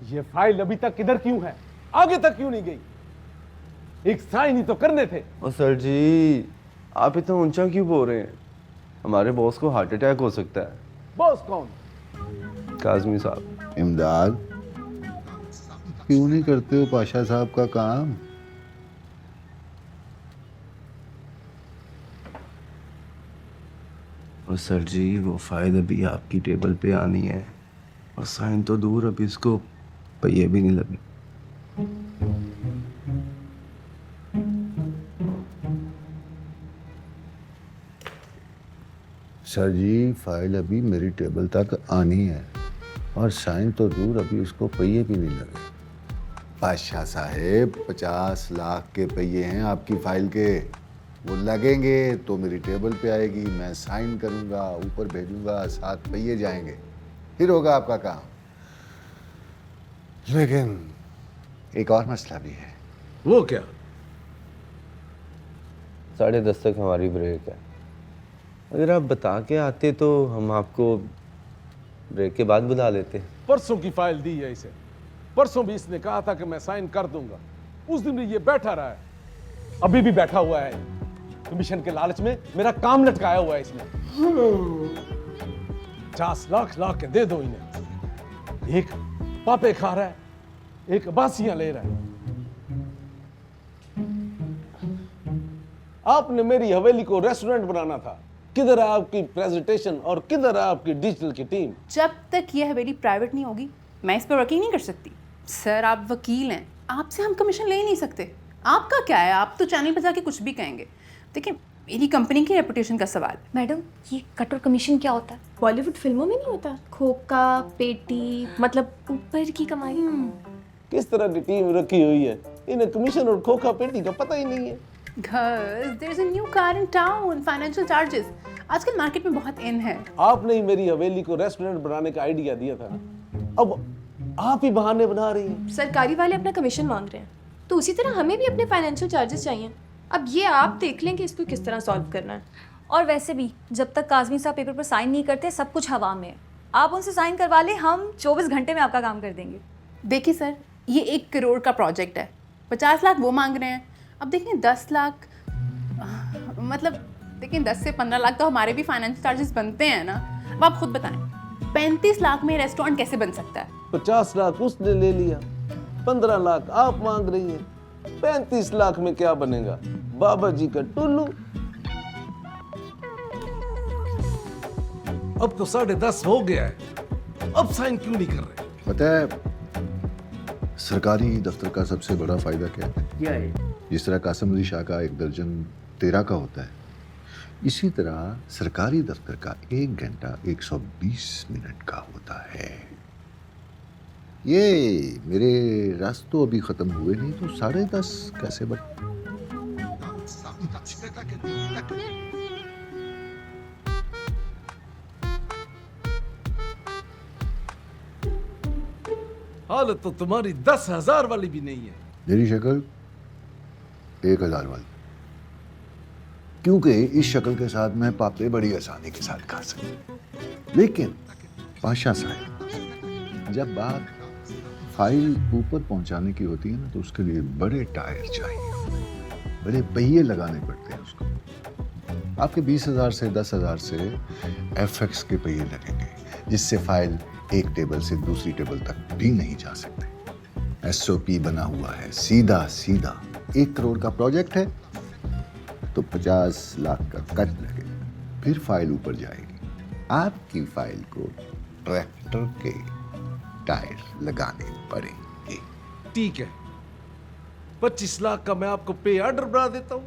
ये फाइल अभी तक किधर क्यों है, आगे तक क्यों नहीं गई? एक साइन ही तो करने थे। और सर जी आप इतना ऊंचा क्यों बोल रहे हैं? हमारे बॉस को हार्ट अटैक हो सकता है। बॉस कौन? काजमी साहब। इमदाद, क्यों नहीं करते हो पाशा साहब का काम? और सर जी वो फाइल अभी आपकी टेबल पे आनी है, और साइन तो दूर, अभी इसको पहिए भी नहीं लगे। सर जी फाइल अभी मेरी टेबल तक आनी है, और साइन तो दूर, अभी उसको पहिए भी नहीं लगे। पाशा साहेब 50 लाख के पहिए हैं आपकी फाइल के, वो लगेंगे तो मेरी टेबल पे आएगी, मैं साइन करूंगा, ऊपर भेजूंगा, 7 पहिए जाएंगे, फिर होगा आपका काम। लेकिन एक और मसला भी है। वो क्या? 10:30 तक हमारी ब्रेक है। अगर आप बता के आते तो हम आपको ब्रेक के बाद बुला लेते। परसों की फाइल दी है इसे, परसों भी इसने कहा था कि मैं साइन कर दूंगा, उस दिन भी ये बैठा रहा है, अभी भी बैठा हुआ है। कमीशन के लालच में मेरा काम लटकाया हुआ है इसने। 50 लाख के दे दो इन्हें। एक पापे खा रहा है, एक बासियां ले रहा है। आपने मेरी हवेली को रेस्टोरेंट बनाना था, किधर है आपकी प्रेजेंटेशन और किधर है आपकी डिजिटल की टीम? जब तक यह हवेली प्राइवेट नहीं होगी मैं इस पर वर्किंग नहीं कर सकती। सर आप वकील हैं, आपसे हम कमीशन ले ही नहीं सकते। आपका क्या है, आप तो चैनल पर जाके कुछ भी कहेंगे। देखिए मेरी कंपनी की रेपुटेशन का सवाल। मैडम ये कट और कमीशन क्या होता है? बॉलीवुड फिल्मों में नहीं होता? खोका पेटी, मतलब ऊपर की कमाई। किस तरह की टीम रखी हुई है, इन्हें कमीशन और खोखा पेटी का पता ही नहीं है। Guys, there's a new car in town, financial charges. आजकल मार्केट में बहुत इन है। आपने ही मेरी हवेली को रेस्टोरेंट बनाने का आइडिया दिया था, अब आप ही बहाने बना रही हैं। सरकारी वाले अपना कमीशन मांग रहे हैं, तो उसी तरह हमें भी अपने फाइनेंशियल चार्जेस चाहिए। अब ये आप देख लें कि इसको किस तरह सॉल्व करना है। और वैसे भी जब तक काजमी साहब पेपर पर साइन नहीं करते सब कुछ हवा में है। आप उनसे साइन करवा लें, हम 24 घंटे में आपका काम कर देंगे। देखिए सर, ये 1 करोड़ का प्रोजेक्ट है, 50 लाख वो मांग रहे हैं। अब देखिए 10 लाख, मतलब देखिए 10 से 15 लाख तो हमारे भी फाइनेंशियल चार्जेस बनते हैं ना। अब आप खुद बताएं 35 लाख में रेस्टोरेंट कैसे बन सकता है? 50 लाख उसने ले लिया, 15 लाख आप मांग रही हैं, 35 लाख में क्या बनेगा? बाबा जी का टुल्लू। अब तो 10:30 हो गया है, अब साइन क्यों नहीं कर रहे? पता है सरकारी दफ्तर का सबसे बड़ा फायदा क्या है? क्या है? जिस तरह कासिम अली शाह का 1 दर्जन 13 का होता है, इसी तरह सरकारी दफ्तर का 1 घंटा 120 मिनट का होता है। ये मेरे रास्ते तो अभी खत्म हुए नहीं, तो 10:30 कैसे बन? हालत तो तुम्हारी 10,000 वाली भी नहीं है। मेरी शक्ल 1000 वाली, क्योंकि इस शक्ल के साथ मैं पापे बड़ी आसानी के साथ खा सकता। लेकिन पाशा साहब, जब बात फाइल ऊपर पहुंचाने की होती है ना, तो उसके लिए बड़े टायर चाहिए, बड़े पहिए लगाने पड़ते हैं उसको। आपके 20,000 से 10,000 से FX के पहिए लगेंगे, जिससे फाइल एक टेबल से दूसरी टेबल तक भी नहीं जा सकते। SOP बना हुआ है, सीधा सीधा। 1 करोड़ का प्रोजेक्ट है तो 50 लाख का कट लगेगा, फिर फाइल ऊपर जाएगी। आपकी फाइल को ट्रैक्टर के टायर लगाने पड़ेंगे। ठीक है, 25 लाख का मैं आपको पे ऑर्डर बना देता हूं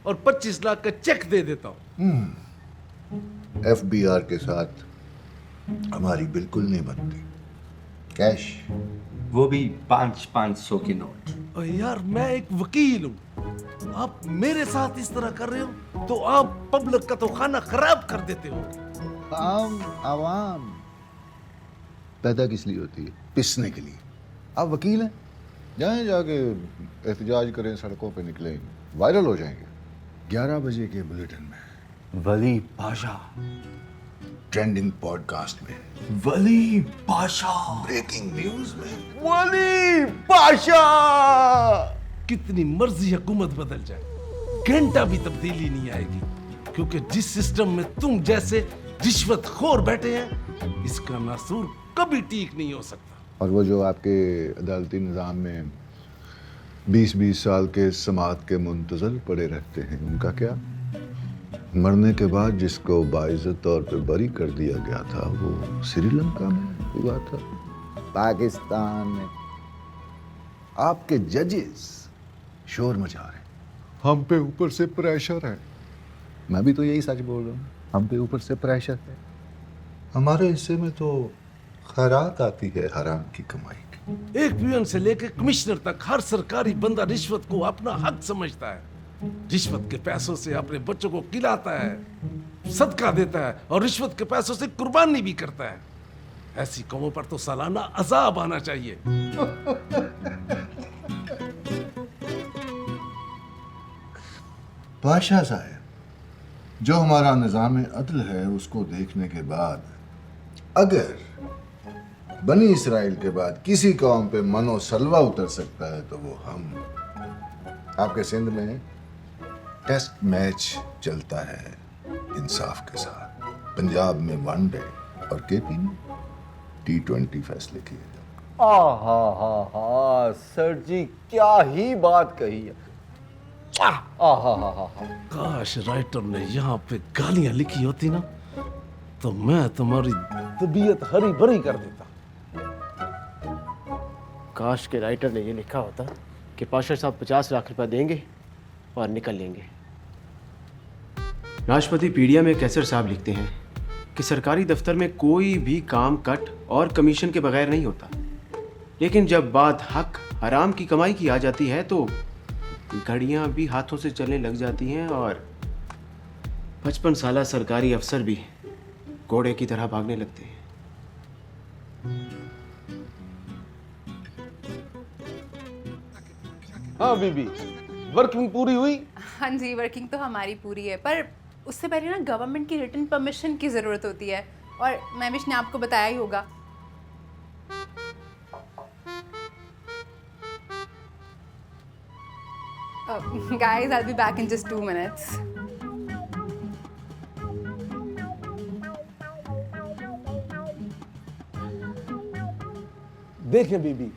और 25 लाख का चेक दे देता हूं। FBR के साथ हमारी बिल्कुल नहीं बनती। कैश, वो भी 500 के नोट। और यार मैं एक वकील हूं, आप मेरे साथ इस तरह कर रहे हो तो आप पब्लिक का तो खाना खराब कर देते हो। आम आवाम पैदा किस लिए होती है? पिसने के लिए। आप वकील हैं, जाएं जाके एहतजाज करें, सड़कों पे निकलें, वायरल हो जाएंगे। 11 बजे के बुलेटिन में वली पाशा ट्रेंडिंग पॉडकास्ट में, वली पाशा। ब्रेकिंग न्यूज में, वली पाशा। कितनी मर्जी हुकूमत बदल जाए, घंटा भी तब्दीली नहीं आएगी, क्योंकि जिस सिस्टम में तुम जैसे रिश्वतखोर बैठे हैं, इसका नासूर कभी ठीक नहीं हो सकता। और वो जो आपके अदालती निज़ाम में 20-20 साल के समाअत के मुंतज़र पड़े रहते हैं, उनका क्या? मरने के बाद जिसको बाइज़्ज़त तौर पे बरी कर दिया गया था, वो श्रीलंका में हुआ था। पाकिस्तान में आपके जजेस शोर मचा रहे हैं, हम पे ऊपर से प्रेशर है। मैं भी तो यही सच बोल रहा हूँ, हम पे ऊपर से प्रेशर है। हमारे हिस्से में तो खैरात आती है हराम की कमाई की। एक पीएन से लेकर कमिश्नर तक हर सरकारी बंदा रिश्वत को अपना हक समझता है। रिश्वत के पैसों से अपने बच्चों को खिलाता है, सदका देता है और रिश्वत के पैसों से कुर्बानी भी करता है। ऐसी कौमों पर तो सालाना अजाब आना चाहिए। बादशाह साहब, जो हमारा निज़ाम अदल है, उसको देखने के बाद अगर बनी इसराइल के बाद किसी कौम पे मनो सलवा उतर सकता है तो वो हम। आपके सिंध में टेस्ट मैच चलता है इंसाफ के साथ, पंजाब में वनडे और केपी में T20 फैसले किए जाते। आहा सर जी, क्या ही बात कही है। आहा काश राइटर ने यहाँ पे गालियां लिखी होती ना, तो मैं तुम्हारी तबीयत हरी भरी कर देता। काश के राइटर ने ये लिखा होता कि पाशा साहब 50 लाख रुपए देंगे और निकल लेंगे। राष्ट्रपति पीडिया में कैसर साहब लिखते हैं कि सरकारी दफ्तर में कोई भी काम कट और कमीशन के बगैर नहीं होता, लेकिन जब बात हक हराम की कमाई की आ जाती है तो घड़ियां भी हाथों से चलने लग जाती हैं और 55 साला सरकारी अफसर भी घोड़े की तरह भागने लगते हैं। हाँ बीबी, वर्किंग पूरी हुई? हाँ जी, वर्किंग तो हमारी पूरी है, पर उससे पहले ना गवर्नमेंट की रिटन परमिशन की ज़रूरत होती है, और महविश ने आपको बताया ही होगा। Guys, I'll be back in just 2 minutes. देखें बीबी,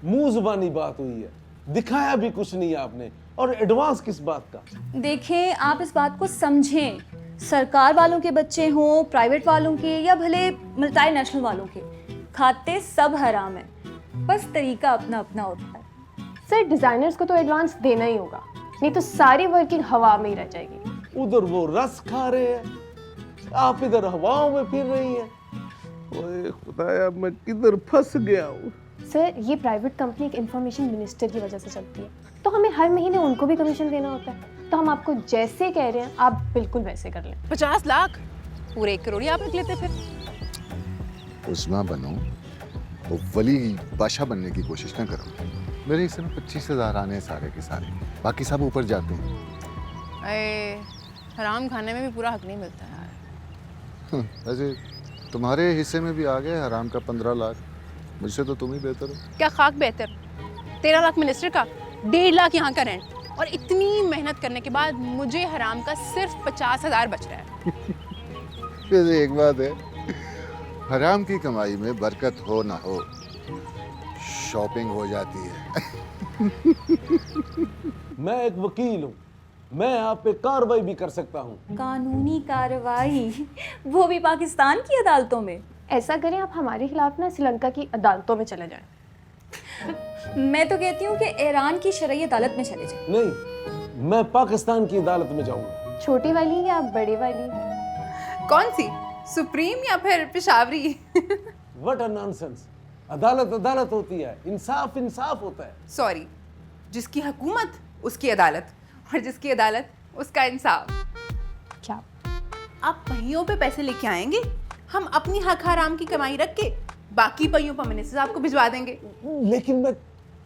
मुंह जुबानी बात हुई है, दिखाया भी कुछ नहीं आपने, और एडवांस किस बात का? देखें, आप इस बात को समझें, सरकार वालों के बच्चे हों, प्राइवेट वालों के या भले मल्टी नेशनल वालों के, खाते सब हराम है, बस तरीका अपना अपना होता है। सर, डिजाइनर्स को तो एडवांस देना ही होगा, नहीं तो सारी वर्किंग हवा में ही रह जाएगी। उधर वो रस खा रहे हैं, आप इधर हवाओं में फिर रही हैं। ओए खुदाया, मैं किधर फंस गया हूँ। सर, ये प्राइवेट कंपनी एक इंफॉर्मेशन मिनिस्टर की वजह से चलती है, तो हमें हर महीने उनको भी कमीशन देना होता है, तो हम आपको जैसे कह रहे हैं आप बिल्कुल वैसे कर लें। 50 लाख? पूरे 1 करोड़ ही आप लिख लेते फिर। उस्मा बनो, वो वली बादशाह बनने की कोशिश ना करो। मेरे हिस्से में 25,000 आने हैं सारे के सारे, बाकी सब ऊपर जाते हैं। अरे, हराम खाने में भी पूरा हक नहीं मिलता यार। वैसे तुम्हारे हिस्से में भी आ गए हराम का 15 लाख, मुझसे तो तुम ही बेहतर हो। क्या खाक बेहतर? 13 लाख मिनिस्टर का, 1.5 लाख यहाँ का रेंट, और इतनी मेहनत करने के बाद मुझे हराम का सिर्फ 50,000 बच रहा है। वैसे एक बात है, हराम की कमाई में बरकत हो ना हो, शॉपिंग हो जाती है। मैं एक वकील हूँ, मैं आप पे कार्रवाई भी कर सकता हूँ। कानूनी कार्रवाई, वो भी पाकिस्तान की अदालतों में? ऐसा करें, आप हमारे खिलाफ ना श्रीलंका की अदालतों में चले जाएं। मैं तो कहती हूँ कि ईरान की शरई अदालत में चले जाएं। नहीं, मैं पाकिस्तान की अदालत में जाऊंगा। छोटी वाली या बड़ी वाली? कौन सी, सुप्रीम या फिर पेशावरी? What a nonsense. अदालत अदालत होती है, इंसाफ इंसाफ होता है। सॉरी, जिसकी हुकूमत उसकी अदालत, और जिसकी अदालत उसका इंसाफ। क्या आप पहियों पे पैसे लेके आएंगे, हम अपनी हक हराम की कमाई रख के बाकी पहियों पर मिनिस्टर आपको भिजवा देंगे। लेकिन मैं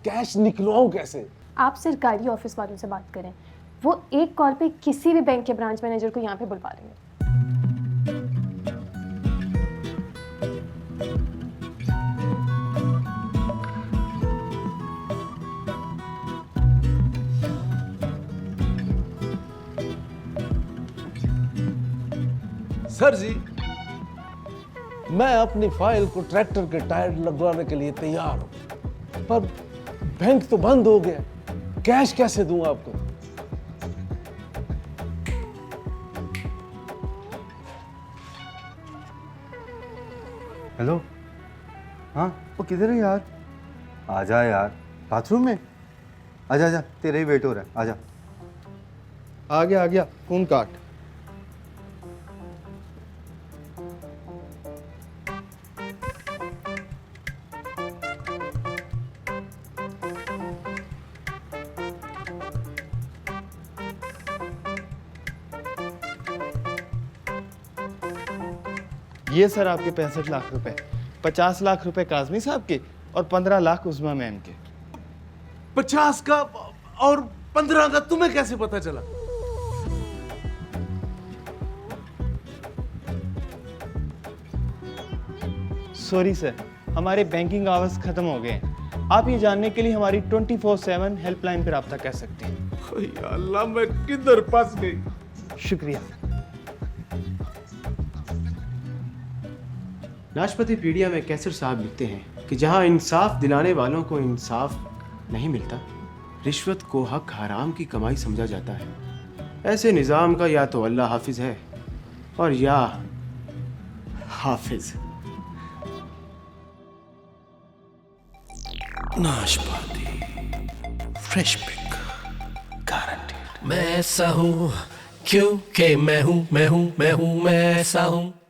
कैश निकलवाऊं कैसे? आप सरकारी ऑफिस वालों से बात करें, वो एक कॉल पे किसी भी बैंक के ब्रांच मैनेजर को यहाँ पे बुलवा लेंगे। सर जी, मैं अपनी फाइल को ट्रैक्टर के टायर लगवाने के लिए तैयार हूं, पर बैंक तो बंद हो गया, कैश कैसे दूं आपको? हेलो, हाँ वो किधर है यार? आजा यार, बाथरूम में। आजा आजा, तेरा ही वेट हो रहा है, आजा। आ गया फोन काट। ये सर आपके 65 लाख रुपए, 50 लाख रुपए काजमी साहब के और 15 लाख उस्मा मैम के। 50 का और 15 का तुम्हें कैसे पता चला? सॉरी सर, हमारे बैंकिंग आवर्स खत्म हो गए हैं। आप ये जानने के लिए हमारी 24/7 हेल्पलाइन पर रब्ता कर सकते हैं। या अल्लाह, मैं किधर फंस गई? शुक्रिया। नाशपतीपीडिया में कैसर साहब लिखते हैं कि जहां इंसाफ दिलाने वालों को इंसाफ नहीं मिलता, रिश्वत को हक हराम की कमाई समझा जाता है। ऐसे निज़ाम का या तो अल्लाह हाफिज है और या हाफिज। नाशपाती फ्रेश पिक गारंटीड। मैं ऐसा हूँ क्योंकि मैं हूँ मैं ऐसा हूँ।